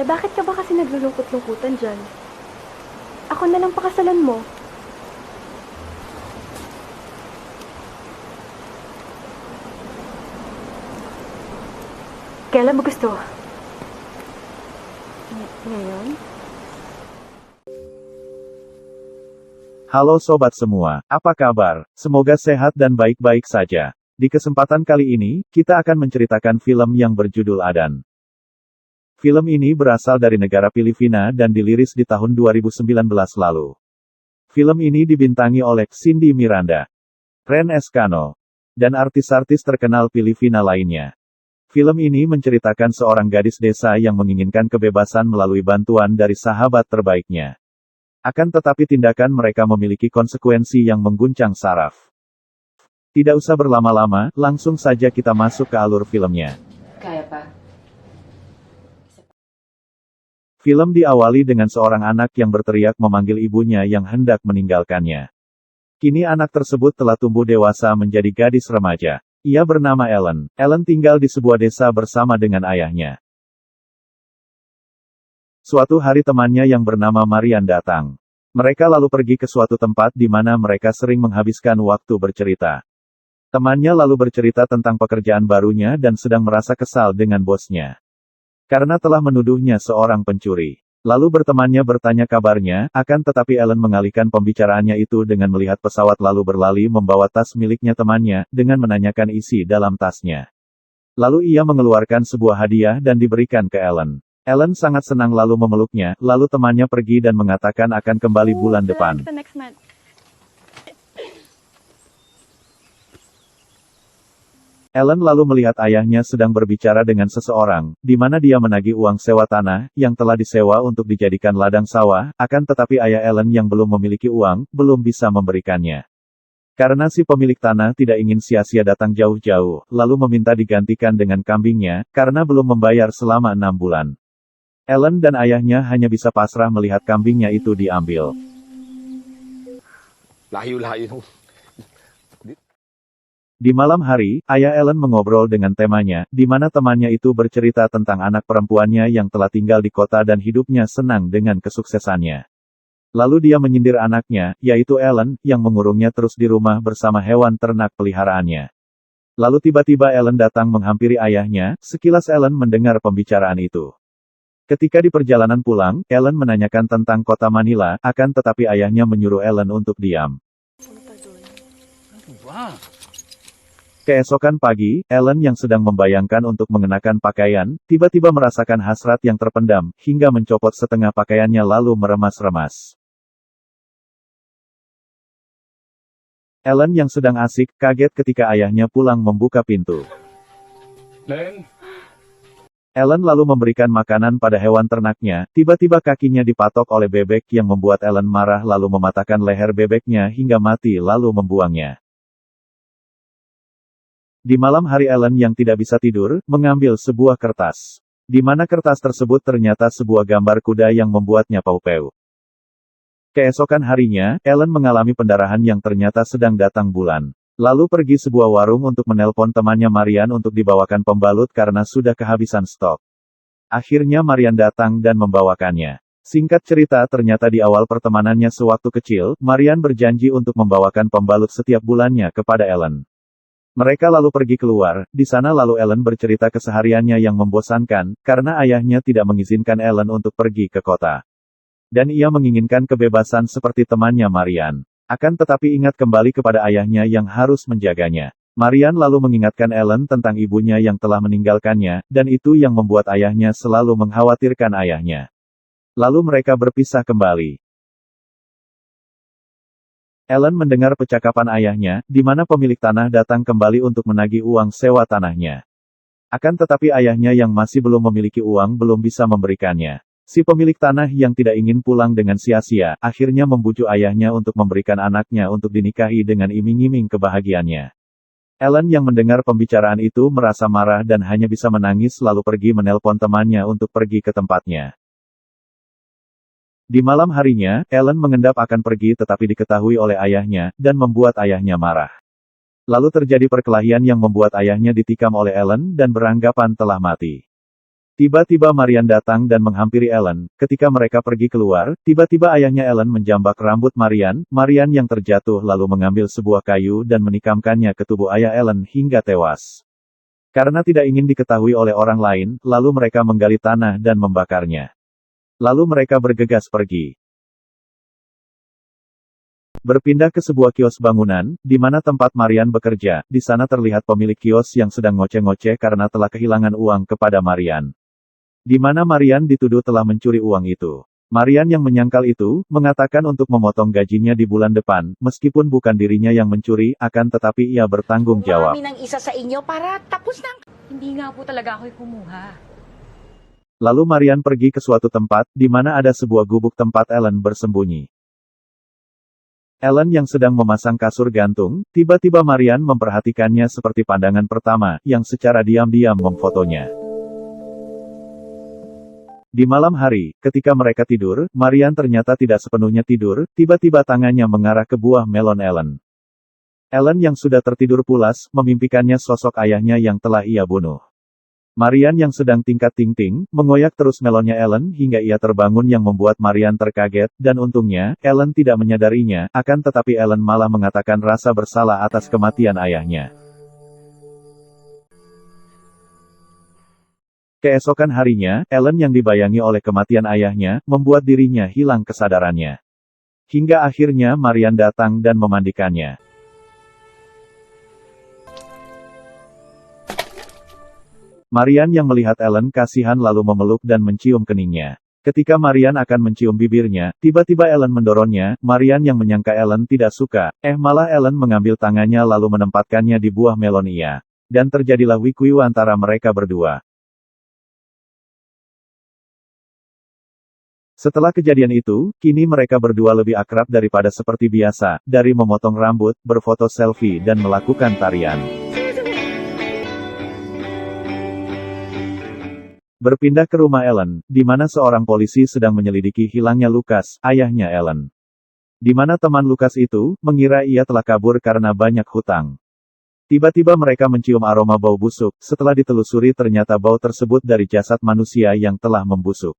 Eh bakit ka ba kasi naglulungkot-lungkutan dyan? Ako na lang pakasalan mo. Kailan mo gusto? Ngayon? Halo sobat semua, apa kabar? Semoga sehat dan baik-baik saja. Di kesempatan kali ini, kita akan menceritakan film yang berjudul Adan. Film ini berasal dari negara Filipina dan diliris di tahun 2019 lalu. Film ini dibintangi oleh Cindy Miranda, Ren Escano, dan artis-artis terkenal Filipina lainnya. Film ini menceritakan seorang gadis desa yang menginginkan kebebasan melalui bantuan dari sahabat terbaiknya. Akan tetapi tindakan mereka memiliki konsekuensi yang mengguncang saraf. Tidak usah berlama-lama, langsung saja kita masuk ke alur filmnya. Kaya pa. Film diawali dengan seorang anak yang berteriak memanggil ibunya yang hendak meninggalkannya. Kini anak tersebut telah tumbuh dewasa menjadi gadis remaja. Ia bernama Ellen. Ellen tinggal di sebuah desa bersama dengan ayahnya. Suatu hari temannya yang bernama Marian datang. Mereka lalu pergi ke suatu tempat di mana mereka sering menghabiskan waktu bercerita. Temannya lalu bercerita tentang pekerjaan barunya dan sedang merasa kesal dengan bosnya. Karena telah menuduhnya seorang pencuri. Lalu bertemannya bertanya kabarnya, akan tetapi Ellen mengalihkan pembicaraannya itu dengan melihat pesawat lalu berlari membawa tas miliknya temannya, dengan menanyakan isi dalam tasnya. Lalu ia mengeluarkan sebuah hadiah dan diberikan ke Ellen. Ellen sangat senang lalu memeluknya, lalu temannya pergi dan mengatakan akan kembali bulan depan. Next month. Ellen lalu melihat ayahnya sedang berbicara dengan seseorang, di mana dia menagih uang sewa tanah, yang telah disewa untuk dijadikan ladang sawah, akan tetapi ayah Ellen yang belum memiliki uang, belum bisa memberikannya. Karena si pemilik tanah tidak ingin sia-sia datang jauh-jauh, lalu meminta digantikan dengan kambingnya, karena belum membayar selama 6 bulan. Ellen dan ayahnya hanya bisa pasrah melihat kambingnya itu diambil. Layo-layo. Di malam hari, ayah Ellen mengobrol dengan temannya, di mana temannya itu bercerita tentang anak perempuannya yang telah tinggal di kota dan hidupnya senang dengan kesuksesannya. Lalu dia menyindir anaknya, yaitu Ellen, yang mengurungnya terus di rumah bersama hewan ternak peliharaannya. Lalu tiba-tiba Ellen datang menghampiri ayahnya, sekilas Ellen mendengar pembicaraan itu. Ketika di perjalanan pulang, Ellen menanyakan tentang kota Manila, akan tetapi ayahnya menyuruh Ellen untuk diam. Wah. Keesokan pagi, Ellen yang sedang membayangkan untuk mengenakan pakaian, tiba-tiba merasakan hasrat yang terpendam, hingga mencopot setengah pakaiannya lalu meremas-remas. Ellen yang sedang asik, kaget ketika ayahnya pulang membuka pintu. Len. Ellen lalu memberikan makanan pada hewan ternaknya, tiba-tiba kakinya dipatok oleh bebek yang membuat Ellen marah lalu mematahkan leher bebeknya hingga mati lalu membuangnya. Di malam hari Ellen yang tidak bisa tidur, mengambil sebuah kertas. Di mana kertas tersebut ternyata sebuah gambar kuda yang membuatnya paupeu. Keesokan harinya, Ellen mengalami pendarahan yang ternyata sedang datang bulan. Lalu pergi sebuah warung untuk menelpon temannya Marian untuk dibawakan pembalut karena sudah kehabisan stok. Akhirnya Marian datang dan membawakannya. Singkat cerita ternyata di awal pertemanannya sewaktu kecil, Marian berjanji untuk membawakan pembalut setiap bulannya kepada Ellen. Mereka lalu pergi keluar, di sana lalu Ellen bercerita kesehariannya yang membosankan, karena ayahnya tidak mengizinkan Ellen untuk pergi ke kota. Dan ia menginginkan kebebasan seperti temannya Marian. Akan tetapi ingat kembali kepada ayahnya yang harus menjaganya. Marian lalu mengingatkan Ellen tentang ibunya yang telah meninggalkannya, dan itu yang membuat ayahnya selalu mengkhawatirkan ayahnya. Lalu mereka berpisah kembali. Ellen mendengar percakapan ayahnya, di mana pemilik tanah datang kembali untuk menagih uang sewa tanahnya. Akan tetapi ayahnya yang masih belum memiliki uang belum bisa memberikannya. Si pemilik tanah yang tidak ingin pulang dengan sia-sia, akhirnya membujuk ayahnya untuk memberikan anaknya untuk dinikahi dengan iming-iming kebahagiaannya. Ellen yang mendengar pembicaraan itu merasa marah dan hanya bisa menangis lalu pergi menelpon temannya untuk pergi ke tempatnya. Di malam harinya, Ellen mengendap akan pergi tetapi diketahui oleh ayahnya, dan membuat ayahnya marah. Lalu terjadi perkelahian yang membuat ayahnya ditikam oleh Ellen dan beranggapan telah mati. Tiba-tiba Marian datang dan menghampiri Ellen. Ketika mereka pergi keluar, tiba-tiba ayahnya Ellen menjambak rambut Marian. Marian yang terjatuh lalu mengambil sebuah kayu dan menikamkannya ke tubuh ayah Ellen hingga tewas. Karena tidak ingin diketahui oleh orang lain, lalu mereka menggali tanah dan membakarnya. Lalu mereka bergegas pergi. Berpindah ke sebuah kios bangunan, di mana tempat Marian bekerja. Di sana terlihat pemilik kios yang sedang ngoceh-ngoceh karena telah kehilangan uang kepada Marian. Di mana Marian dituduh telah mencuri uang itu. Marian yang menyangkal itu, mengatakan untuk memotong gajinya di bulan depan, meskipun bukan dirinya yang mencuri, akan tetapi ia bertanggung jawab. Umami ng isa sa inyo para tapos na. Hindi nga po talaga ako'y kumuha. Lalu Marian pergi ke suatu tempat, di mana ada sebuah gubuk tempat Ellen bersembunyi. Ellen yang sedang memasang kasur gantung, tiba-tiba Marian memperhatikannya seperti pandangan pertama, yang secara diam-diam memfotonya. Di malam hari, ketika mereka tidur, Marian ternyata tidak sepenuhnya tidur, tiba-tiba tangannya mengarah ke buah melon Ellen. Ellen yang sudah tertidur pulas, memimpikannya sosok ayahnya yang telah ia bunuh. Marian yang sedang tingkat ting-ting, mengoyak terus melonnya Ellen hingga ia terbangun yang membuat Marian terkaget, dan untungnya, Ellen tidak menyadarinya, akan tetapi Ellen malah mengatakan rasa bersalah atas kematian ayahnya. Keesokan harinya, Ellen yang dibayangi oleh kematian ayahnya, membuat dirinya hilang kesadarannya. Hingga akhirnya Marian datang dan memandikannya. Marian yang melihat Ellen kasihan lalu memeluk dan mencium keningnya. Ketika Marian akan mencium bibirnya, tiba-tiba Ellen mendorongnya. Marian yang menyangka Ellen tidak suka, malah Ellen mengambil tangannya lalu menempatkannya di buah melon ia. Dan terjadilah wikuyu antara mereka berdua. Setelah kejadian itu, kini mereka berdua lebih akrab daripada seperti biasa, dari memotong rambut, berfoto selfie dan melakukan tarian. Berpindah ke rumah Ellen, di mana seorang polisi sedang menyelidiki hilangnya Lucas, ayahnya Ellen. Di mana teman Lucas itu, mengira ia telah kabur karena banyak hutang. Tiba-tiba mereka mencium aroma bau busuk, setelah ditelusuri ternyata bau tersebut dari jasad manusia yang telah membusuk.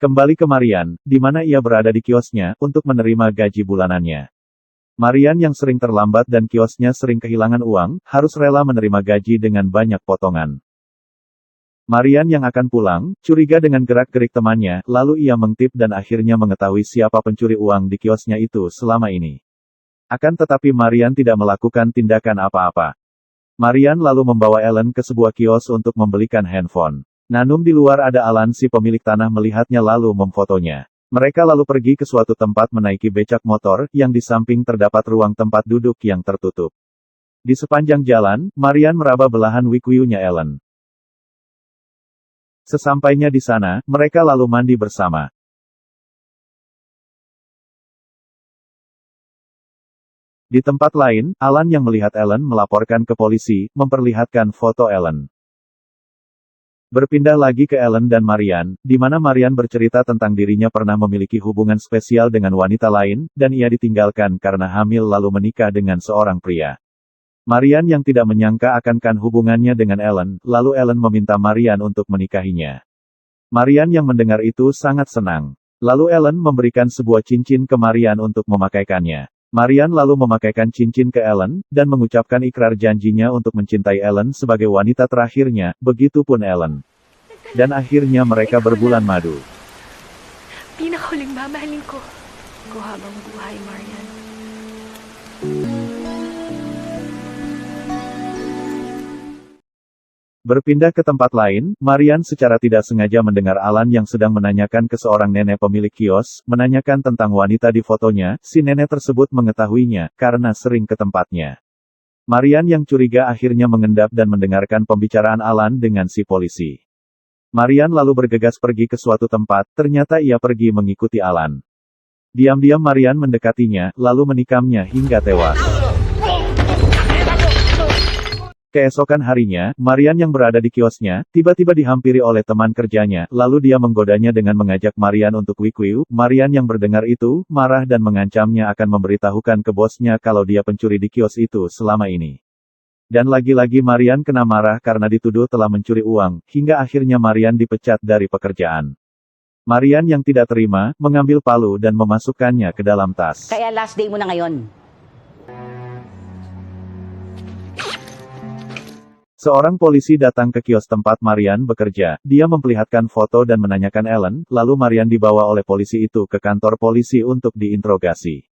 Kembali ke Marian, di mana ia berada di kiosnya, untuk menerima gaji bulanannya. Marian yang sering terlambat dan kiosnya sering kehilangan uang, harus rela menerima gaji dengan banyak potongan. Marian yang akan pulang, curiga dengan gerak-gerik temannya, lalu ia mengtip dan akhirnya mengetahui siapa pencuri uang di kiosnya itu selama ini. Akan tetapi Marian tidak melakukan tindakan apa-apa. Marian lalu membawa Ellen ke sebuah kios untuk membelikan handphone. Namun di luar ada Alan si pemilik tanah melihatnya lalu memfotonya. Mereka lalu pergi ke suatu tempat menaiki becak motor, yang di samping terdapat ruang tempat duduk yang tertutup. Di sepanjang jalan, Marian meraba belahan wikuyunya Ellen. Sesampainya di sana, mereka lalu mandi bersama. Di tempat lain, Alan yang melihat Ellen melaporkan ke polisi, memperlihatkan foto Ellen. Berpindah lagi ke Ellen dan Marian, di mana Marian bercerita tentang dirinya pernah memiliki hubungan spesial dengan wanita lain, dan ia ditinggalkan karena hamil lalu menikah dengan seorang pria. Marian yang tidak menyangka akan hubungannya dengan Ellen, lalu Ellen meminta Marian untuk menikahinya. Marian yang mendengar itu sangat senang. Lalu Ellen memberikan sebuah cincin ke Marian untuk memakaikannya. Marian lalu memakaikan cincin ke Ellen, dan mengucapkan ikrar janjinya untuk mencintai Ellen sebagai wanita terakhirnya, begitupun Ellen. Dan akhirnya mereka berbulan madu. Pinakahuling mamahalin ko. Ko habang buhay, Marian. Berpindah ke tempat lain, Marian secara tidak sengaja mendengar Alan yang sedang menanyakan ke seorang nenek pemilik kios, menanyakan tentang wanita di fotonya. Si nenek tersebut mengetahuinya, karena sering ke tempatnya. Marian yang curiga akhirnya mengendap dan mendengarkan pembicaraan Alan dengan si polisi. Marian lalu bergegas pergi ke suatu tempat, ternyata ia pergi mengikuti Alan. Diam-diam Marian mendekatinya, lalu menikamnya hingga tewas. Keesokan harinya, Marian yang berada di kiosnya, tiba-tiba dihampiri oleh teman kerjanya, lalu dia menggodanya dengan mengajak Marian untuk wikuyu. Marian yang berdengar itu, marah dan mengancamnya akan memberitahukan ke bosnya kalau dia pencuri di kios itu selama ini. Dan lagi-lagi Marian kena marah karena dituduh telah mencuri uang, hingga akhirnya Marian dipecat dari pekerjaan. Marian yang tidak terima, mengambil palu dan memasukkannya ke dalam tas. Kaya last day mo na ngayon. Seorang polisi datang ke kios tempat Marian bekerja. Dia memperlihatkan foto dan menanyakan Ellen, lalu Marian dibawa oleh polisi itu ke kantor polisi untuk diinterogasi.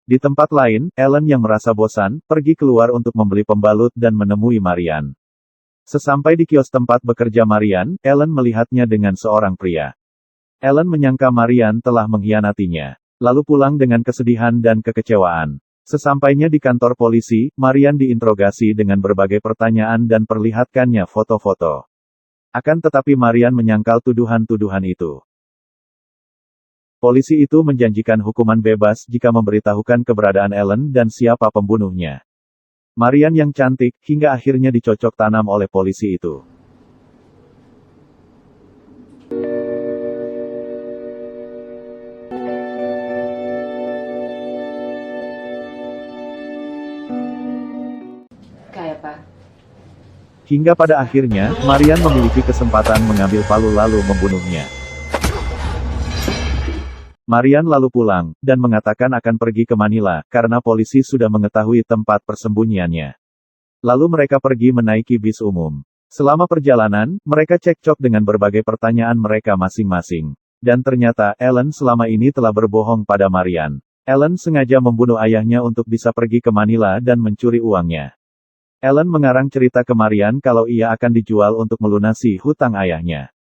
Di tempat lain, Ellen yang merasa bosan, pergi keluar untuk membeli pembalut dan menemui Marian. Sesampai di kios tempat bekerja Marian, Ellen melihatnya dengan seorang pria. Ellen menyangka Marian telah mengkhianatinya. Lalu pulang dengan kesedihan dan kekecewaan. Sesampainya di kantor polisi, Marian diinterogasi dengan berbagai pertanyaan dan perlihatkannya foto-foto. Akan tetapi Marian menyangkal tuduhan-tuduhan itu. Polisi itu menjanjikan hukuman bebas jika memberitahukan keberadaan Ellen dan siapa pembunuhnya. Marian yang cantik, hingga akhirnya dicocok tanam oleh polisi itu. Kaya pa? Hingga pada akhirnya, Marian memiliki kesempatan mengambil palu lalu membunuhnya. Marian lalu pulang, dan mengatakan akan pergi ke Manila, karena polisi sudah mengetahui tempat persembunyiannya. Lalu mereka pergi menaiki bis umum. Selama perjalanan, mereka cekcok dengan berbagai pertanyaan mereka masing-masing. Dan ternyata, Ellen selama ini telah berbohong pada Marian. Ellen sengaja membunuh ayahnya untuk bisa pergi ke Manila dan mencuri uangnya. Ellen mengarang cerita ke Marian kalau ia akan dijual untuk melunasi hutang ayahnya.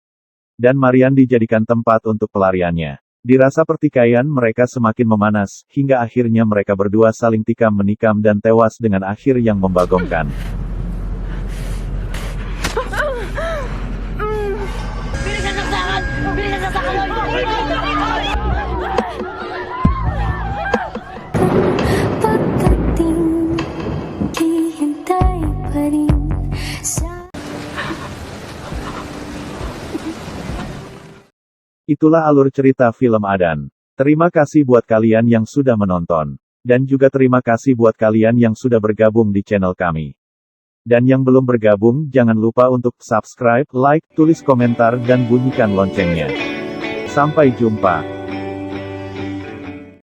Dan Marian dijadikan tempat untuk pelariannya. Dirasa pertikaian mereka semakin memanas, hingga akhirnya mereka berdua saling tikam menikam dan tewas dengan akhir yang membagongkan. Itulah alur cerita film Adan. Terima kasih buat kalian yang sudah menonton. Dan juga terima kasih buat kalian yang sudah bergabung di channel kami. Dan yang belum bergabung, jangan lupa untuk subscribe, like, tulis komentar dan bunyikan loncengnya. Sampai jumpa.